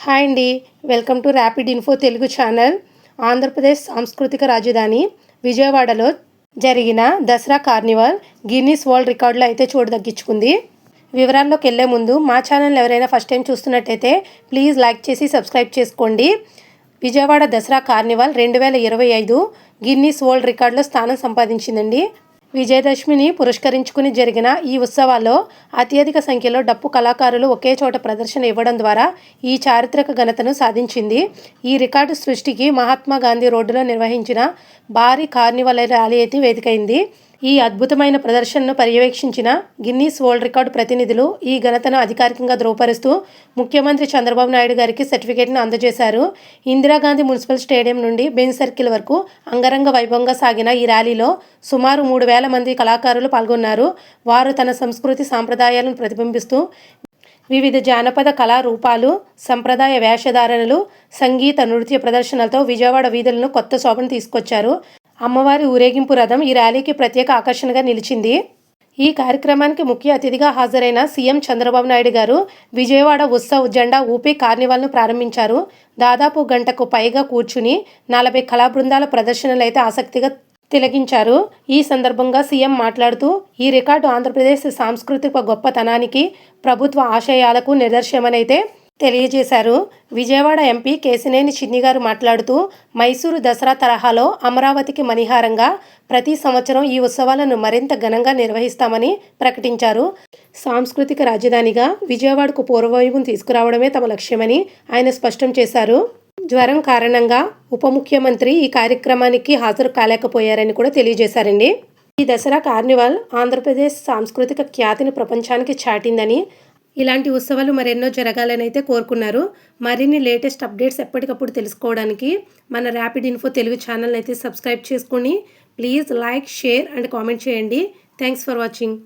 Hi అండి, welcome to rapid info Telugu channel. Andhra Pradesh సాంస్కృతిక రాజధాని విజయవాడలో జరిగిన దసరా కార్నివాల్ గిన్నీస్ వరల్డ్ రికార్డులో అయితే చోటు దక్కించుకుంది. వివరాల్లోకి వెళ్ళే ముందు మా ఛానల్ ఎవరైనా ఫస్ట్ టైం చూస్తున్నట్టయితే ప్లీజ్ లైక్ చేసి సబ్స్క్రైబ్ చేసుకోండి. Vijayawada Dasara carnival 2025 Guinness world రికార్డులో స్థానం సంపాదించిందండి. విజయదశమిని పురస్కరించుకుని జరిగిన ఈ ఉత్సవాల్లో అత్యధిక సంఖ్యలో డప్పు కళాకారులు ఒకే చోట ప్రదర్శన ఇవ్వడం ద్వారా ఈ చారిత్రక ఘనతను సాధించింది. ఈ రికార్డు సృష్టికి మహాత్మా గాంధీ రోడ్డులో నిర్వహించిన భారీ కార్నివాల్ ర్యాలీ అయితే వేదికైంది. ఈ అద్భుతమైన ప్రదర్శనను పర్యవేక్షించిన గిన్నీస్ వరల్డ్ రికార్డు ప్రతినిధులు ఈ ఘనతను అధికారికంగా ధృవపరుస్తూ ముఖ్యమంత్రి చంద్రబాబు నాయుడు గారికి సర్టిఫికేట్ను అందజేశారు. ఇందిరాగాంధీ మున్సిపల్ స్టేడియం నుండి బెంజ్ సర్కిల్ వరకు అంగరంగ వైభవంగా సాగిన ఈ ర్యాలీలో సుమారు 3,000 మంది కళాకారులు పాల్గొన్నారు. వారు తన సంస్కృతి సాంప్రదాయాలను ప్రతిబింబిస్తూ వివిధ జానపద కళారూపాలు, సంప్రదాయ వేషధారణలు, సంగీత నృత్య ప్రదర్శనలతో విజయవాడ వీధులను కొత్త శోభను తీసుకొచ్చారు. అమ్మవారి ఊరేగింపు రథం ఈ ర్యాలీకి ప్రత్యేక ఆకర్షణగా నిలిచింది. ఈ కార్యక్రమానికి ముఖ్య అతిథిగా హాజరైన సీఎం చంద్రబాబు నాయుడు గారు విజయవాడ ఉత్సవ్ జెండా ఊపి కార్నివాల్ను ప్రారంభించారు. దాదాపు గంటకు పైగా కూర్చుని 40 కళా బృందాల ప్రదర్శనలు అయితే ఆసక్తిగా తిలకించారు. ఈ సందర్భంగా సీఎం మాట్లాడుతూ ఈ రికార్డు ఆంధ్రప్రదేశ్ సాంస్కృతిక గొప్పతనానికి, ప్రభుత్వ ఆశయాలకు నిదర్శనమైతే తెలియజేశారు. విజయవాడ ఎంపీ కేశినేని చిన్ని గారు మాట్లాడుతూ మైసూరు దసరా తరహాలో అమరావతికి మణిహారంగా ప్రతి సంవత్సరం ఈ ఉత్సవాలను మరింత ఘనంగా నిర్వహిస్తామని ప్రకటించారు. సాంస్కృతిక రాజధానిగా విజయవాడకు పూర్వవైభవం తీసుకురావడమే తమ లక్ష్యమని ఆయన స్పష్టం చేశారు. జ్వరం కారణంగా ఉప ముఖ్యమంత్రి ఈ కార్యక్రమానికి హాజరు కాలేకపోయారని కూడా తెలియజేశారండి. ఈ దసరా కార్నివాల్ ఆంధ్రప్రదేశ్ సాంస్కృతిక ఖ్యాతిని ప్రపంచానికి చాటిందని, ఇలాంటి ఉత్సవాలు మరెన్నో జరగాలని అయితే కోరుకున్నారు. మరిన్ని లేటెస్ట్ అప్డేట్స్ ఎప్పటికప్పుడు తెలుసుకోవడానికి మన ర్యాపిడ్ ఇన్ఫో తెలుగు ఛానల్ అయితే సబ్స్క్రైబ్ చేసుకుని please like, share and comment చేయండి. Thanks for watching.